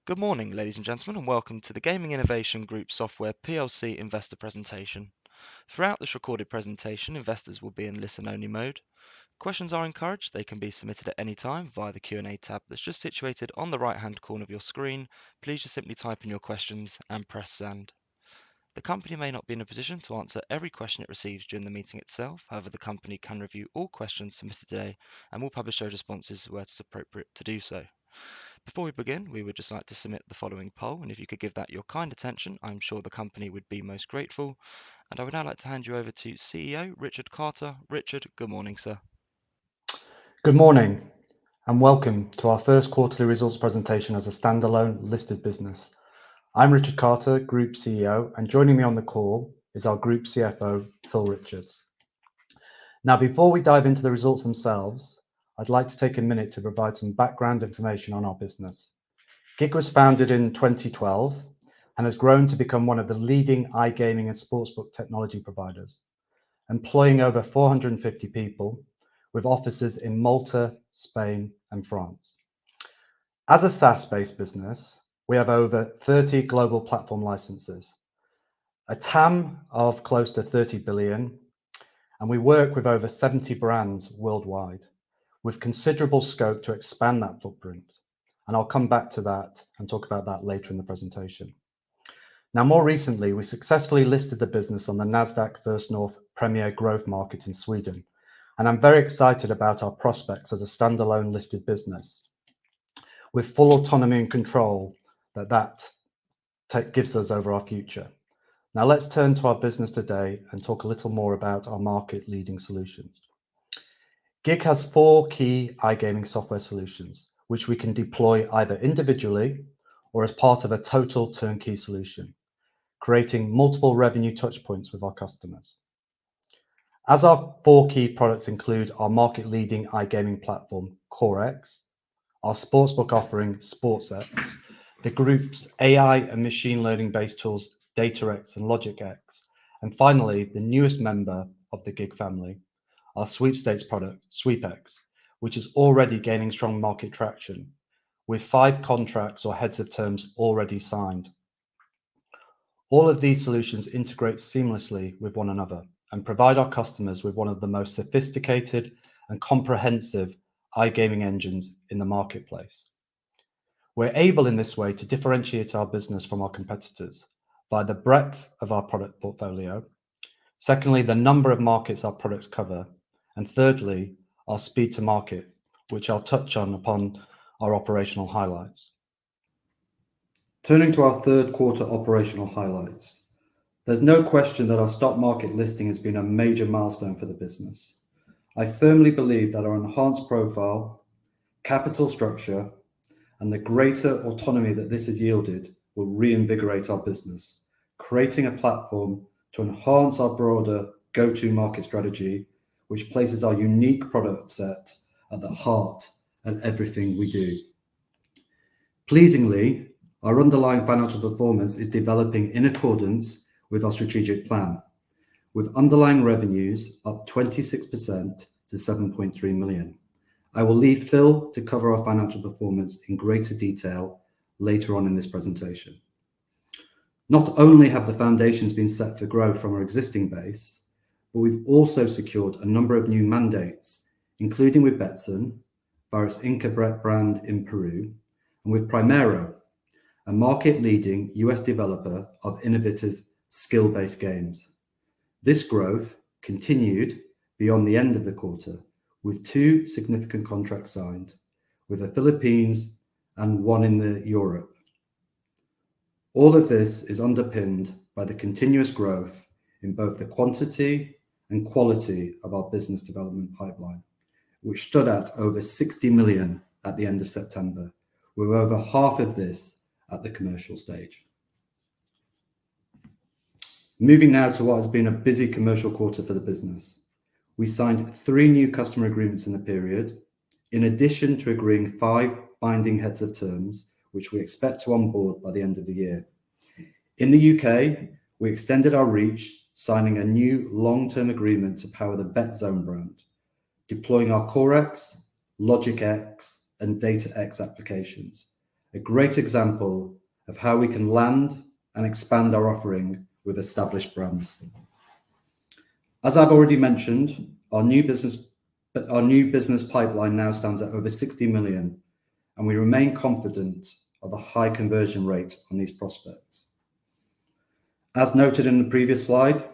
Good morning, ladies and gentlemen, and welcome to the Gaming Innovation Group Software PLC investor presentation. Throughout this recorded presentation, investors will be in listen-only mode. Questions are encouraged. They can be submitted at any time via the Q&A tab that's just situated on the right-hand corner of your screen. Please just simply type in your questions and press send. The company may not be in a position to answer every question it receives during the meeting itself. However, the company can review all questions submitted today and will publish those responses where it's appropriate to do so. Before we begin, we would just like to submit the following poll, and if you could give that your kind attention, I'm sure the company would be most grateful. And I would now like to hand you over to CEO Richard Carter. Richard, good morning, sir. Good morning and welcome to our first quarterly results presentation as a standalone listed business. I'm Richard Carter, Group CEO, and joining me on the call is our Group CFO, Phil Richards. Now, before we dive into the results themselves, I'd like to take a minute to provide some background information on our business. GiG was founded in 2012 and has grown to become one of the leading iGaming and sportsbook technology providers, employing over 450 people with offices in Malta, Spain, and France. As a SaaS-based business, we have over 30 global platform licenses, a TAM of close to 30 billion, and we work with over 70 brands worldwide, with considerable scope to expand that footprint. And I'll come back to that and talk about that later in the presentation. Now, more recently, we successfully listed the business on the Nasdaq First North Premier Growth Market in Sweden. And I'm very excited about our prospects as a standalone listed business with full autonomy and control that gives us over our future. Now let's turn to our business today and talk a little more about our market leading solutions. GiG has 4 key iGaming software solutions, which we can deploy either individually or as part of a total turnkey solution, creating multiple revenue touch points with our customers. As our 4 key products include our market-leading iGaming platform, CoreX, our sportsbook offering, SportsX, the group's AI and machine learning-based tools, DataX and LogicX, and finally, the newest member of the GiG family, our sweepstakes product, SweepX, which is already gaining strong market traction, with 5 contracts or heads of terms already signed. All of these solutions integrate seamlessly with one another and provide our customers with one of the most sophisticated and comprehensive iGaming engines in the marketplace. We're able in this way to differentiate our business from our competitors by the breadth of our product portfolio, secondly, the number of markets our products cover, and thirdly, our speed to market, which I'll touch on upon our operational highlights. Turning to our third quarter operational highlights. There's no question that our stock market listing has been a major milestone for the business. I firmly believe that our enhanced profile, capital structure, and the greater autonomy that this has yielded will reinvigorate our business, creating a platform to enhance our broader go-to-market strategy, which places our unique product set at the heart of everything we do. Pleasingly, our underlying financial performance is developing in accordance with our strategic plan, with underlying revenues up 26% to 7.3 million. I will leave Phil to cover our financial performance in greater detail later on in this presentation. Not only have the foundations been set for growth from our existing base, but we've also secured a number of new mandates, including with Betson, via its Inca brand in Peru, and with Primero, a market-leading US developer of innovative skill-based games. This growth continued beyond the end of the quarter with 2 significant contracts signed, with the Philippines and 1 in Europe. All of this is underpinned by the continuous growth in both the quantity and quality of our business development pipeline, which stood at over 60 million at the end of September, with over half of this at the commercial stage. Moving now to what has been a busy commercial quarter for the business. We signed 3 new customer agreements in the period, in addition to agreeing 5 binding heads of terms, which we expect to onboard by the end of the year. In the UK, we extended our reach, signing a new long-term agreement to power the BetZone brand, deploying our CoreX, LogicX, and DataX applications, a great example of how we can land and expand our offering with established brands. As I've already mentioned, our new business pipeline now stands at over 60 million, and we remain confident of a high conversion rate on these prospects. As noted in the previous slide,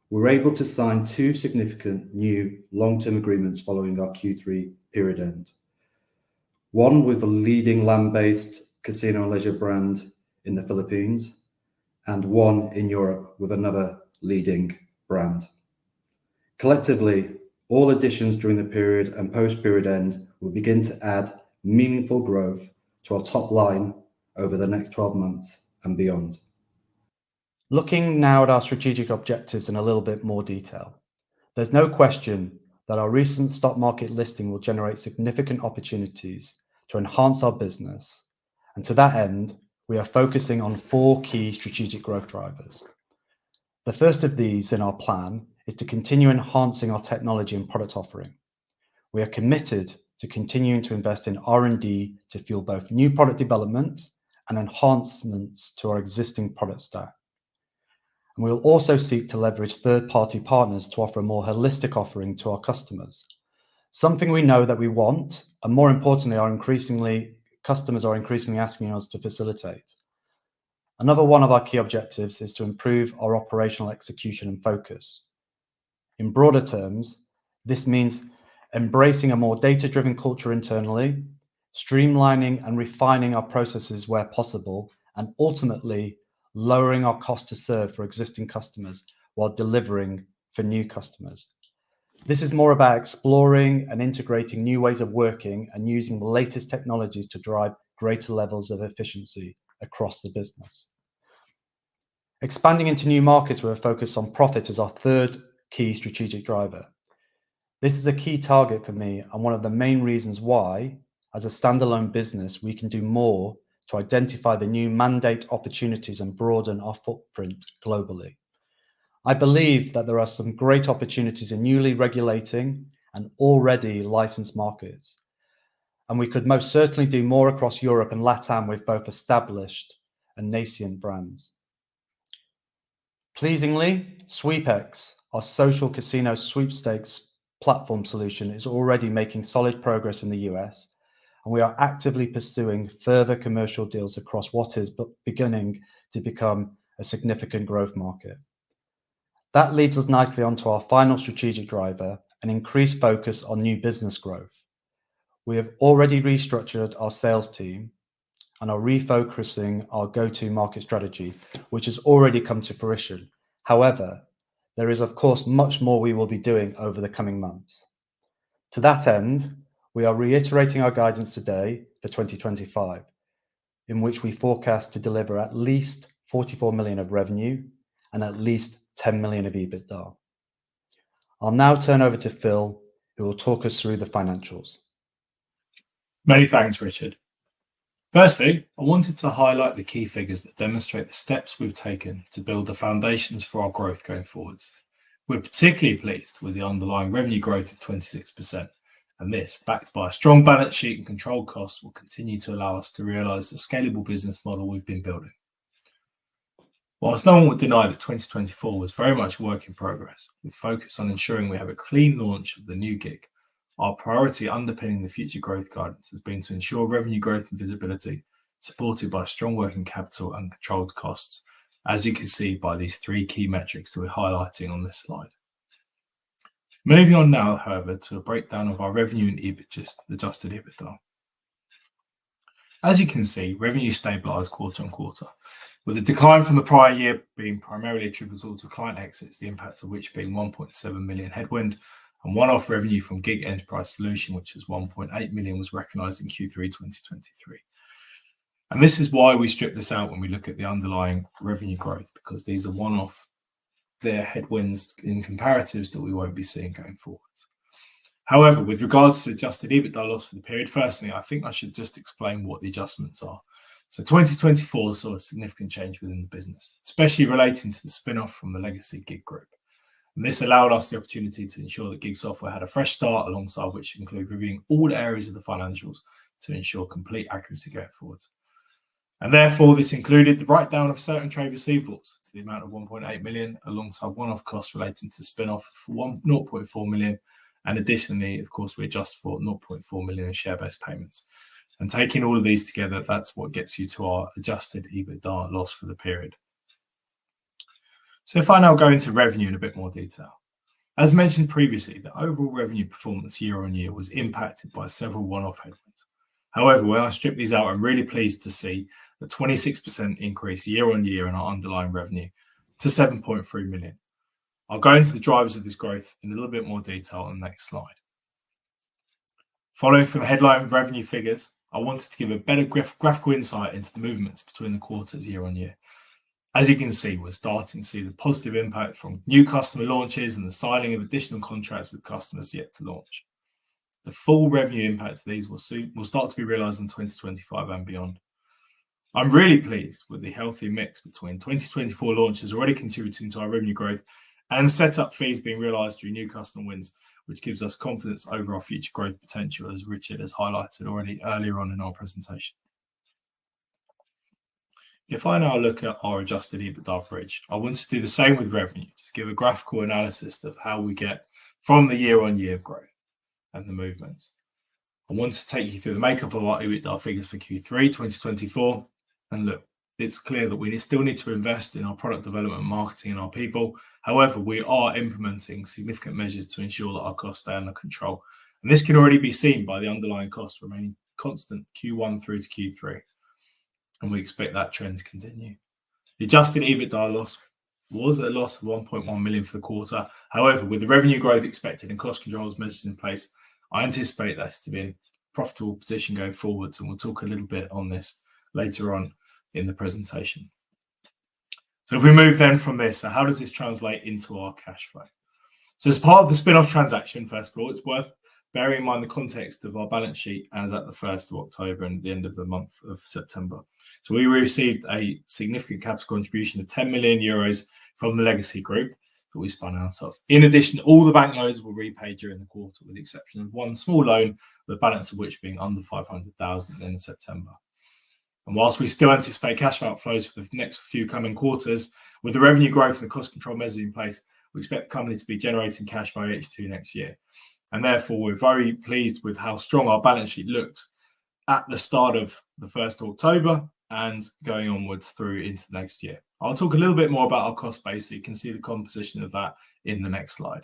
we were able to sign 2 significant new long-term agreements following our Q3 period end. One with a leading land-based casino and leisure brand in the Philippines, and one in Europe with another leading brand. Collectively, all additions during the period and post-period end will begin to add meaningful growth to our top line over the next 12 months and beyond. Looking now at our strategic objectives in a little bit more detail, there's no question that our recent stock market listing will generate significant opportunities to enhance our business, and to that end, we are focusing on 4 key strategic growth drivers. The first of these in our plan is to continue enhancing our technology and product offering. We are committed to continuing to invest in R&D to fuel both new product development and enhancements to our existing product stack. And we will also seek to leverage third-party partners to offer a more holistic offering to our customers, something we know that we want, and more importantly, customers are increasingly asking us to facilitate. Another one of our key objectives is to improve our operational execution and focus. In broader terms, this means embracing a more data-driven culture internally, streamlining and refining our processes where possible, and ultimately lowering our cost to serve for existing customers while delivering for new customers. This is more about exploring and integrating new ways of working and using the latest technologies to drive greater levels of efficiency across the business. Expanding into new markets with a focus on profit is our third key strategic driver. This is a key target for me and one of the main reasons why, as a standalone business, we can do more to identify the new mandate opportunities and broaden our footprint globally. I believe that there are some great opportunities in newly regulating and already licensed markets, and we could most certainly do more across Europe and LATAM with both established and nascent brands. Pleasingly, SweepX, our social casino sweepstakes platform solution, is already making solid progress in the US, and we are actively pursuing further commercial deals across what is beginning to become a significant growth market. That leads us nicely onto our final strategic driver, an increased focus on new business growth. We have already restructured our sales team and are refocusing our go-to-market strategy, which has already come to fruition. However, there is of course much more we will be doing over the coming months. To that end, we are reiterating our guidance today for 2025, in which we forecast to deliver at least 44 million of revenue and at least 10 million of EBITDA. I'll now turn over to Phil, who will talk us through the financials. Many thanks, Richard. Firstly, I wanted to highlight the key figures that demonstrate the steps we've taken to build the foundations for our growth going forwards. We're particularly pleased with the underlying revenue growth of 26%, and this, backed by a strong balance sheet and controlled costs, will continue to allow us to realise the scalable business model we've been building. Whilst no one would deny that 2024 was very much a work in progress, with focus on ensuring we have a clean launch of the new gig, our priority underpinning the future growth guidance has been to ensure revenue growth and visibility, supported by strong working capital and controlled costs, as you can see by these 3 key metrics that we're highlighting on this slide. Moving on now, however, to a breakdown of our revenue and adjusted EBITDA. As you can see, revenue stabilised quarter on quarter, with the decline from the prior year being primarily attributable to client exits, the impact of which being 1.7 million headwind, and one-off revenue from Gig Enterprise Solution, which was 1.8 million, was recognised in Q3 2023. And this is why we strip this out when we look at the underlying revenue growth, because these are one-off, they're headwinds in comparatives that we won't be seeing going forward. However, with regards to adjusted EBITDA loss for the period, firstly, I think I should just explain what the adjustments are. So 2024 saw a significant change within the business, especially relating to the spin-off from the legacy Gig Group. And this allowed us the opportunity to ensure that Gig Software had a fresh start, alongside which include reviewing all areas of the financials to ensure complete accuracy going forward. And therefore, this included the write-down of certain trade receivables to the amount of 1.8 million, alongside one-off costs relating to spin-off for 0.4 million. And additionally, of course, we adjust for 0.4 million in share-based payments. And taking all of these together, that's what gets you to our adjusted EBITDA loss for the period. So if I now go into revenue in a bit more detail. As mentioned previously, the overall revenue performance year on year was impacted by several one-off headwinds. However, when I strip these out, I'm really pleased to see the 26% increase year on year in our underlying revenue to 7.3 million. I'll go into the drivers of this growth in a little bit more detail on the next slide. Following from the headline revenue figures, I wanted to give a better graphical insight into the movements between the quarters year on year. As you can see, we're starting to see the positive impact from new customer launches and the signing of additional contracts with customers yet to launch. The full revenue impact of these will start to be realised in 2025 and beyond. I'm really pleased with the healthy mix between 2024 launches already contributing to our revenue growth and setup fees being realised through new customer wins, which gives us confidence over our future growth potential, as Richard has highlighted already earlier on in our presentation. If I now look at our adjusted EBITDA bridge, I want to do the same with revenue, just give a graphical analysis of how we get from the year-on-year growth and the movements. I want to take you through the makeup of our EBITDA figures for Q3 2024. And look, it's clear that we still need to invest in our product development, marketing, and our people. However, we are implementing significant measures to ensure that our costs stay under control. And this can already be seen by the underlying costs remaining constant Q1 through to Q3. And we expect that trend to continue. The adjusted EBITDA loss was a loss of 1.1 million for the quarter. However, with the revenue growth expected and cost controls measures in place, I anticipate this to be in a profitable position going forwards. And we'll talk a little bit on this later on in the presentation. So if we move then from this, so how does this translate into our cash flow? So as part of the spin-off transaction, first of all, it's worth bearing in mind the context of our balance sheet as at the 1st of October and the end of the month of September. So we received a significant capital contribution of 10 million euros from the legacy group that we spun out of. In addition, all the bank loans were repaid during the quarter, with the exception of one small loan, the balance of which being under 500,000 in September. And whilst we still anticipate cash outflows for the next few coming quarters, with the revenue growth and the cost control measures in place, we expect the company to be generating cash by H2 next year. And therefore, we're very pleased with how strong our balance sheet looks at the start of the 1st of October and going onwards through into next year. I'll talk a little bit more about our cost base so you can see the composition of that in the next slide.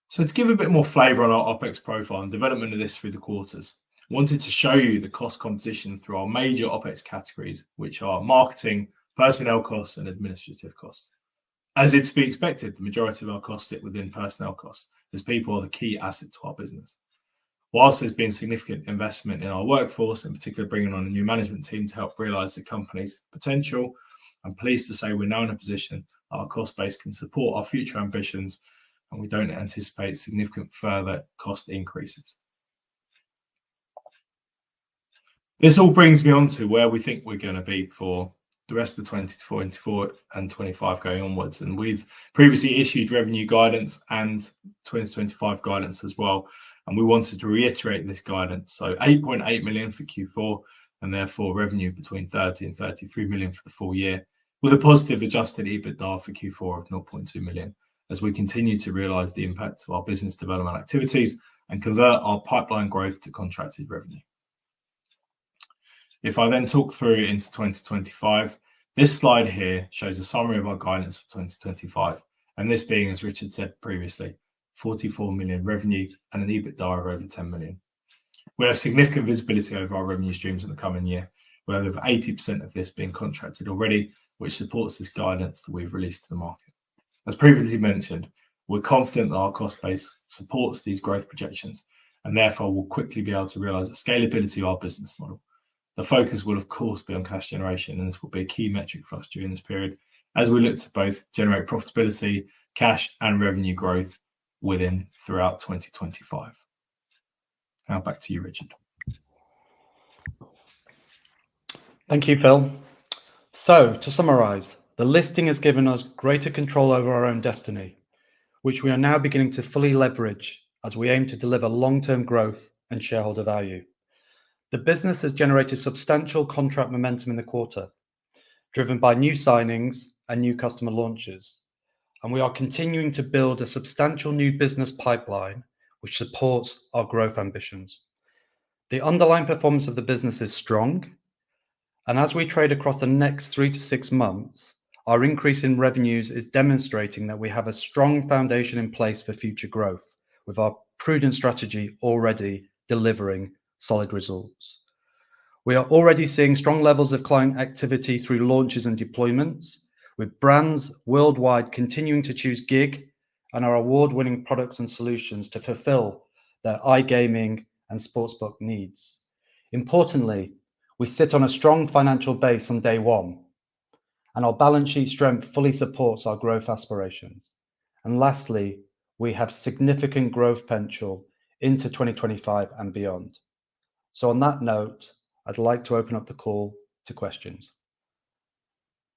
So to give a bit more flavour on our OPEX profile and development of this through the quarters, I wanted to show you the cost composition through our major OPEX categories, which are marketing, personnel costs and administrative costs. As it's to be expected, the majority of our costs sit within personnel costs, as people are the key asset to our business. Whilst there's been significant investment in our workforce, in particular bringing on a new management team to help realise the company's potential, I'm pleased to say we're now in a position that our cost base can support our future ambitions, and we don't anticipate significant further cost increases. This all brings me on to where we think we're going to be for the rest of the 2024 and 25 going onwards. And we've previously issued revenue guidance and 2025 guidance as well. And we wanted to reiterate this guidance. So 8.8 million for Q4, and therefore revenue between 30 and 33 million for the full year, with a positive adjusted EBITDA for Q4 of 0.2 million, as we continue to realise the impact of our business development activities and convert our pipeline growth to contracted revenue. If I then talk through into 2025, this slide here shows a summary of our guidance for 2025, and this being, as Richard said previously, 44 million revenue and an EBITDA of over 10 million. We have significant visibility over our revenue streams in the coming year, with over 80% of this being contracted already, which supports this guidance that we've released to the market. As previously mentioned, we're confident that our cost base supports these growth projections, and therefore we'll quickly be able to realise the scalability of our business model. The focus will, of course, be on cash generation, and this will be a key metric for us during this period as we look to both generate profitability, cash, and revenue growth throughout 2025. Now back to you, Richard. Thank you, Phil. So, to summarise, the listing has given us greater control over our own destiny, which we are now beginning to fully leverage as we aim to deliver long-term growth and shareholder value. The business has generated substantial contract momentum in the quarter, driven by new signings and new customer launches, and we are continuing to build a substantial new business pipeline which supports our growth ambitions. The underlying performance of the business is strong, and as we trade across the next 3 to 6 months, our increase in revenues is demonstrating that we have a strong foundation in place for future growth, with our prudent strategy already delivering solid results. We are already seeing strong levels of client activity through launches and deployments, with brands worldwide continuing to choose GiG and our award-winning products and solutions to fulfill their iGaming and sportsbook needs. Importantly, we sit on a strong financial base on day one, and our balance sheet strength fully supports our growth aspirations. And lastly, we have significant growth potential into 2025 and beyond. So on that note, I'd like to open up the call to questions.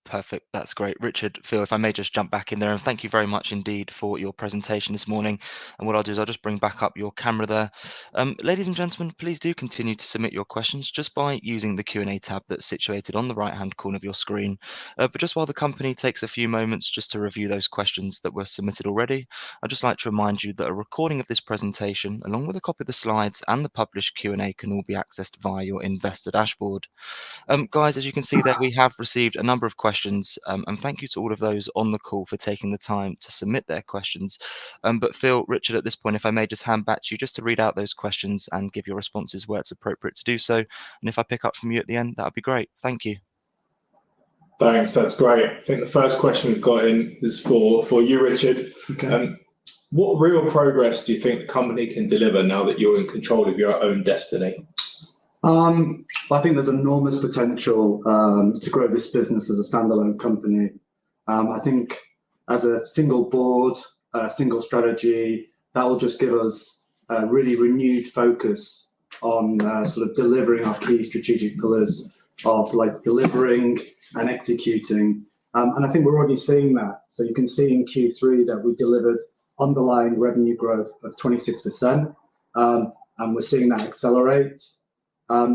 Perfect. That's great. Richard, Phil, if I may just jump back in there, and thank you very much indeed for your presentation this morning. And what I'll do is I'll just bring back up your camera there. Ladies and gentlemen, please do continue to submit your questions just by using the Q&A tab that's situated on the right-hand corner of your screen. But just while the company takes a few moments just to review those questions that were submitted already, I'd just like to remind you that a recording of this presentation, along with a copy of the slides and the published Q&A, can all be accessed via your investor dashboard. Guys, as you can see there, we have received a number of questions, and thank you to all of those on the call for taking the time to submit their questions. But Phil, Richard, at this point, if I may just hand back to you just to read out those questions and give your responses where it's appropriate to do so. And if I pick up from you at the end, that would be great. Thank you. Thanks, that's great. I think the first question we've got in is for you, Richard. Okay. What real progress do you think the company can deliver now that you're in control of your own destiny? I think there's enormous potential to grow this business as a standalone company. I think as a single board, a single strategy, that will just give us a really renewed focus on sort of delivering our key strategic pillars of like delivering and executing. And I think we're already seeing that. So you can see in Q3 that we delivered underlying revenue growth of 26%, and we're seeing that accelerate.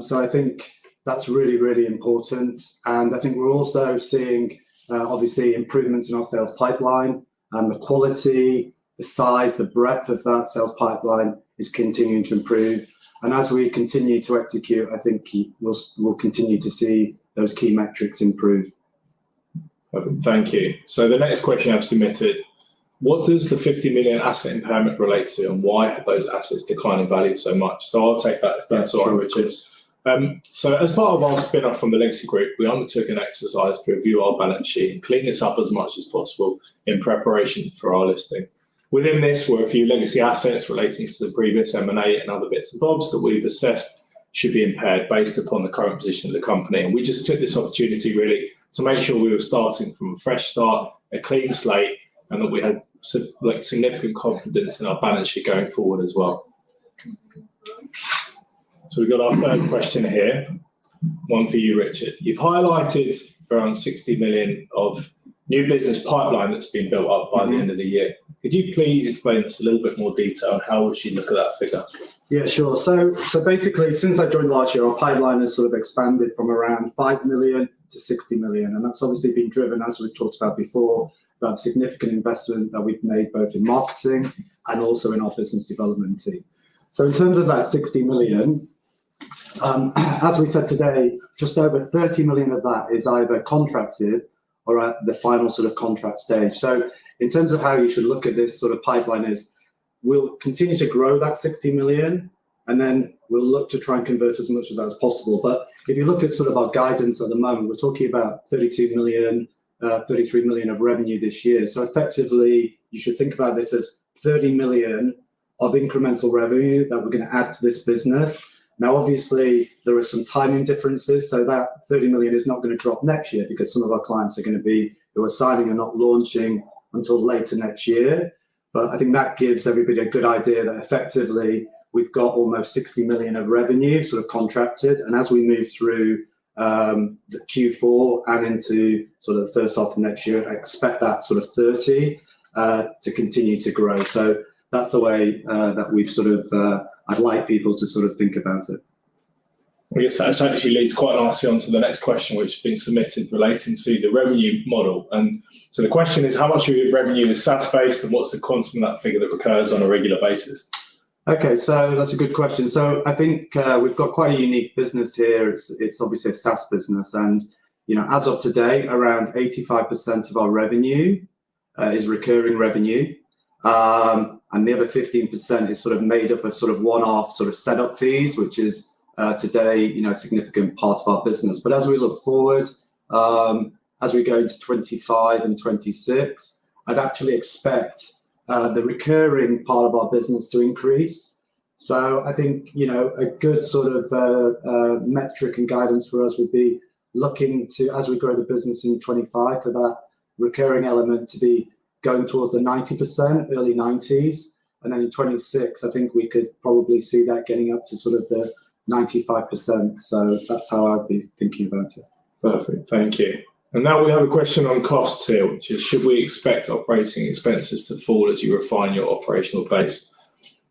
So I think that's really, really important. And I think we're also seeing, obviously, improvements in our sales pipeline, and the quality, the size, the breadth of that sales pipeline is continuing to improve. And as we continue to execute, I think we'll continue to see those key metrics improve. Thank you. So the next question I've submitted, what does the 50 million asset impairment relate to, and why have those assets declined in value so much? So I'll take that if that's all right, Richard. So as part of our spin-off from the Legacy Group, we undertook an exercise to review our balance sheet and clean this up as much as possible in preparation for our listing. Within this were a few legacy assets relating to the previous M&A and other bits and bobs that we've assessed should be impaired based upon the current position of the company. And we just took this opportunity really to make sure we were starting from a fresh start, a clean slate, and that we had significant confidence in our balance sheet going forward as well. So we've got our third question here, one for you, Richard. You've highlighted around 60 million of new business pipeline that's been built up by the end of the year. Could you please explain this a little bit more detail on how we should look at that figure? Yeah, sure. So basically, since I joined last year, our pipeline has sort of expanded from around 5 million to 60 million. And that's obviously been driven, as we've talked about before, about significant investment that we've made both in marketing and also in our business development team. So in terms of that 60 million, as we said today, just over 30 million of that is either contracted or at the final sort of contract stage. So in terms of how you should look at this sort of pipeline is, we'll continue to grow that 60 million, and then we'll look to try and convert as much of that as possible. But if you look at sort of our guidance at the moment, we're talking about 32 million, 33 million of revenue this year. So effectively, you should think about this as 30 million of incremental revenue that we're going to add to this business. Now, obviously, there are some timing differences. So that 30 million is not going to drop next year because some of our clients are going to be who are signing and not launching until later next year. But I think that gives everybody a good idea that effectively we've got almost 60 million of revenue sort of contracted. And as we move through the Q4 and into sort of the first half of next year, I expect that sort of 30 to continue to grow. So that's the way that we've sort of, I'd like people to sort of think about it. I guess that actually leads quite nicely on to the next question, which has been submitted relating to the revenue model. And so the question is, how much of your revenue is SaaS-based, and what's the quantum of that figure that recurs on a regular basis? Okay, so that's a good question. So I think we've got quite a unique business here. It's obviously a SaaS business, and as of today, around 85% of our revenue is recurring revenue, and the other 15% is sort of made up of sort of one-off sort of setup fees, which is today, a significant part of our business. But as we look forward, as we go into 25 and 26, I'd actually expect the recurring part of our business to increase. So I think, a good sort of metric and guidance for us would be looking to, as we grow the business in 25, for that recurring element to be going towards the 90%, early 90s. And then in 26, I think we could probably see that getting up to sort of the 95%. So that's how I'd be thinking about it. Perfect, thank you. And now we have a question on costs here, which is, should we expect operating expenses to fall as you refine your operational base?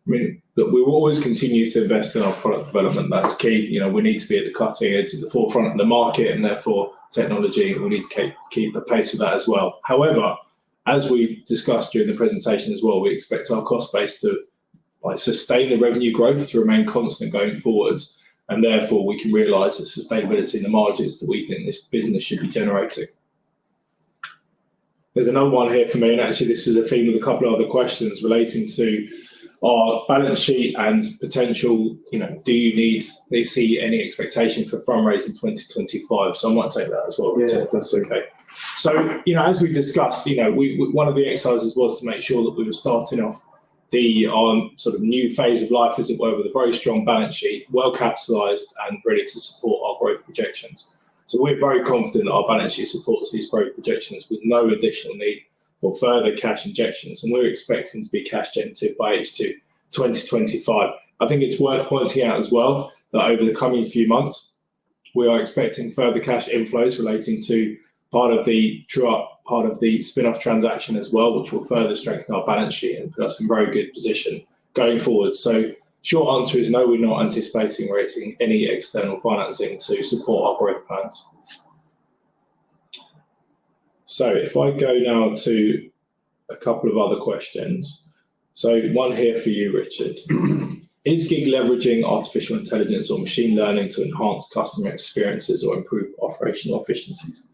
I mean, look, we will always continue to invest in our product development. That's key. We need to be at the cutting edge, at the forefront of the market, and therefore technology, we need to keep the pace with that as well. However, as we discussed during the presentation as well, we expect our cost base to sustain the revenue growth to remain constant going forwards, and therefore we can realise the sustainability in the margins that we think this business should be generating. There's another one here for me, and actually this is a theme with a couple of other questions relating to our balance sheet and potential, do you see any expectation for fundraising in 2025? So I might take that as well, Richard, if that's okay. So, as we discussed, one of the exercises was to make sure that we were starting off the sort of new phase of life, as it were, with a very strong balance sheet, well capitalised and ready to support our growth projections. So we're very confident that our balance sheet supports these growth projections with no additional need for further cash injections, and we're expecting to be cash generative by H2 2025. I think it's worth pointing out as well that over the coming few months, we are expecting further cash inflows relating to part of the spin-off transaction as well, which will further strengthen our balance sheet and put us in very good position going forward. So short answer is no, we're not anticipating raising any external financing to support our growth plans. So if I go now to a couple of other questions. So one here for you, Richard. Is Gig leveraging artificial intelligence or machine learning to enhance customer experiences or improve operational efficiencies?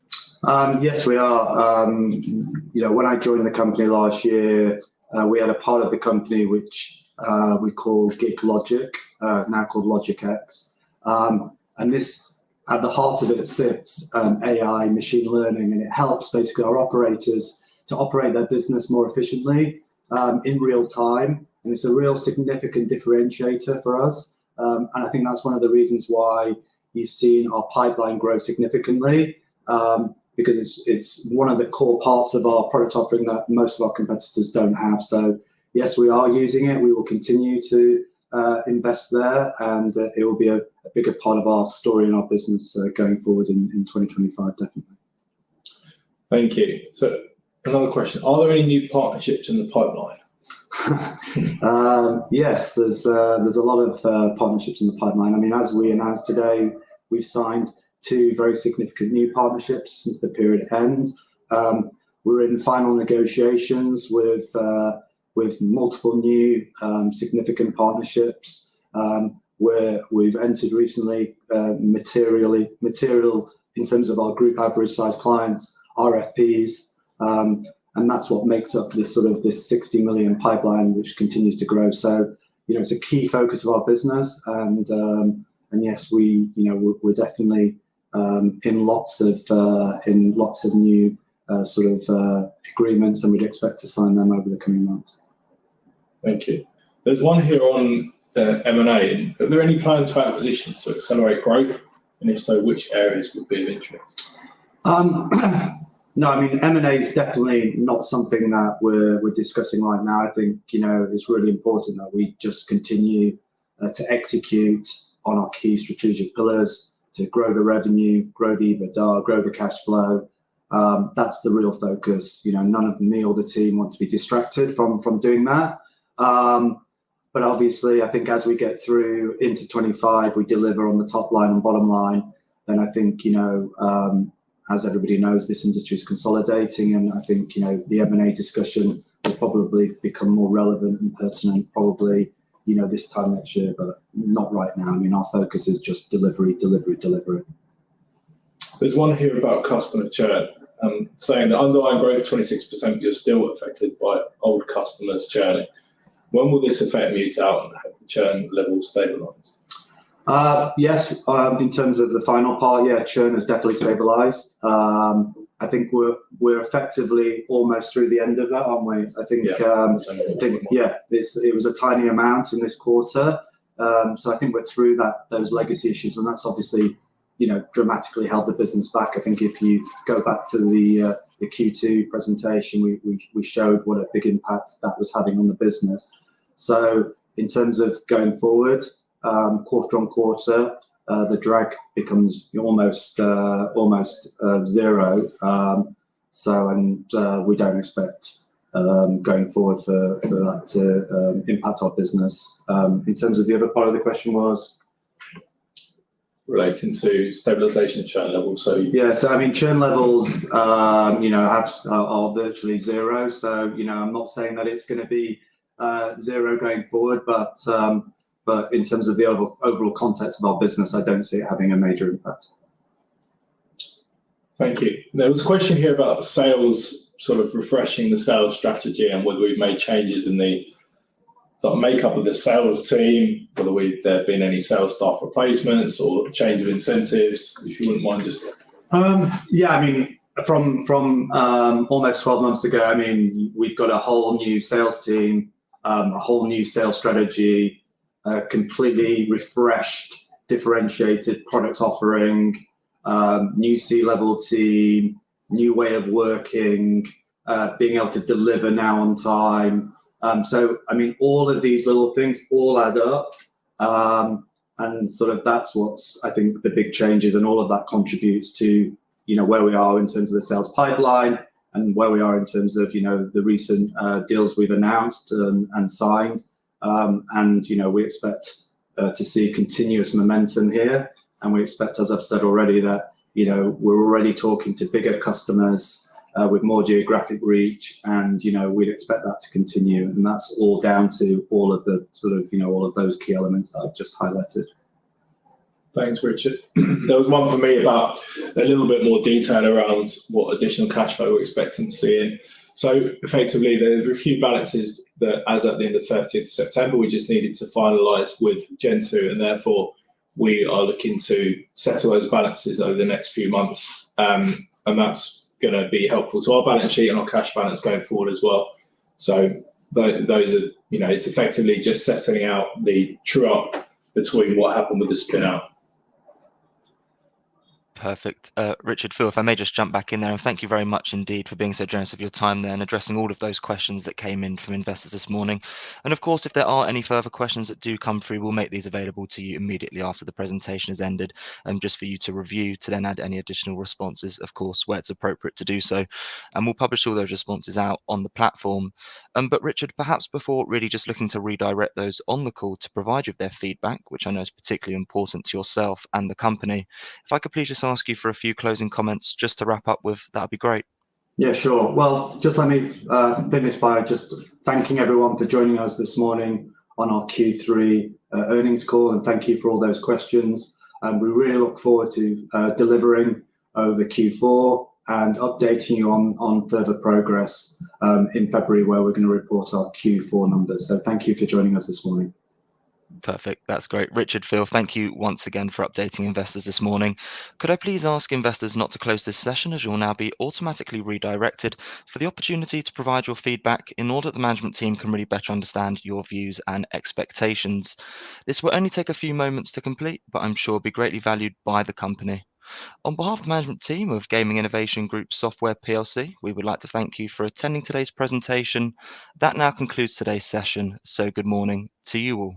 Yes, we are. When I joined the company last year, we had a part of the company which we call Gig Logic, now called Logic X. And this, at the heart of it sits AI, machine learning, and it helps basically our operators to operate their business more efficiently in real time. And it's a real significant differentiator for us. And I think that's one of the reasons why you've seen our pipeline grow significantly, because it's one of the core parts of our product offering that most of our competitors don't have. So yes, we are using it. We will continue to invest there, and it will be a bigger part of our story and our business going forward in 2025, definitely. Thank you. So another question, are there any new partnerships in the pipeline? Yes, there's a lot of partnerships in the pipeline. I mean, as we announced today, we've signed 2 very significant new partnerships since the period end. We're in final negotiations with multiple new significant partnerships where we've entered recently material in terms of our group average size clients, RFPs, and that's what makes up this 60 million pipeline, which continues to grow. So it's a key focus of our business, and yes, we're definitely in lots of new agreements, and we'd expect to sign them over the coming months. Thank you. There's one here on M&A. Are there any plans for acquisitions to accelerate growth? And if so, which areas would be of interest? No, I mean, M&A is definitely not something that we're discussing right now. I think, it's really important that we just continue to execute on our key strategic pillars, to grow the revenue, grow the EBITDA, grow the cash flow. That's the real focus. None of me or the team want to be distracted from doing that. But obviously, I think as we get through into 25, we deliver on the top line and bottom line. Then I think, as everybody knows, this industry is consolidating, and I think, the M&A discussion will probably become more relevant and pertinent probably, this time next year, but not right now. I mean, our focus is just delivery. There's one here about customer churn, saying that underlying growth 26%, you're still affected by old customers churning. When will this effect mute out and have the churn level stabilise? Yes, in terms of the final part, yeah, churn has definitely stabilised. I think we're effectively almost through the end of that, aren't we? I think, it was a tiny amount in this quarter. So I think we're through those legacy issues, and that's obviously, dramatically held the business back. I think if you go back to the Q2 presentation, we showed what a big impact that was having on the business. So in terms of going forward, quarter on quarter, the drag becomes almost zero. We don't expect going forward for that to impact our business. In terms of the other part of the question was relating to stabilisation of churn levels. So I mean, churn levels, are virtually zero. So I'm not saying that it's going to be zero going forward, but in terms of the overall context of our business, I don't see it having a major impact. Thank you. There was a question here about sales, sort of refreshing the sales strategy and whether we've made changes in the sort of makeup of the sales team, whether there have been any sales staff replacements or change of incentives, if you wouldn't mind just... I mean, from almost 12 months ago, I mean, we've got a whole new sales team, a whole new sales strategy, a completely refreshed, differentiated product offering, new C-level team, new way of working, being able to deliver now on time. So, I mean, all of these little things all add up. And sort of that's what's, I think, the big changes, and all of that contributes to, where we are in terms of the sales pipeline and where we are in terms of, the recent deals we've announced and signed. We expect to see continuous momentum here. And we expect, as I've said already, that, we're already talking to bigger customers with more geographic reach, and, we'd expect that to continue. And that's all down to all of the sort of, all of those key elements that I've just highlighted. Thanks, Richard. There was one for me about a little bit more detail around what additional cash flow we're expecting to see in. So effectively, there were a few balances that, as at the end of 30th of September, we just needed to finalise with Gen2, and therefore we are looking to settle those balances over the next few months. And that's going to be helpful to our balance sheet and our cash balance going forward as well. So those are, it's effectively just settling out the true up between what happened with the spin out. Perfect. Richard, Phil, if I may just jump back in there, and thank you very much indeed for being so generous of your time there and addressing all of those questions that came in from investors this morning. And of course, if there are any further questions that do come through, we'll make these available to you immediately after the presentation has ended, just for you to review, to then add any additional responses, of course, where it's appropriate to do so. And we'll publish all those responses out on the platform. But Richard, perhaps before really just looking to redirect those on the call to provide you with their feedback, which I know is particularly important to yourself and the company, if I could please just ask you for a few closing comments just to wrap up with, that'd be great. Yeah, sure. Well, just let me finish by just thanking everyone for joining us this morning on our Q3 earnings call, and thank you for all those questions. And we really look forward to delivering over Q4 and updating you on further progress in February, where we're going to report our Q4 numbers. So thank you for joining us this morning. Perfect. That's great. Richard, Phil, thank you once again for updating investors this morning. Could I please ask investors not to close this session, as you'll now be automatically redirected for the opportunity to provide your feedback in order that the management team can really better understand your views and expectations. This will only take a few moments to complete, but I'm sure will be greatly valued by the company. On behalf of the management team of Gaming Innovation Group Software PLC, we would like to thank you for attending today's presentation. That now concludes today's session. So good morning to you all.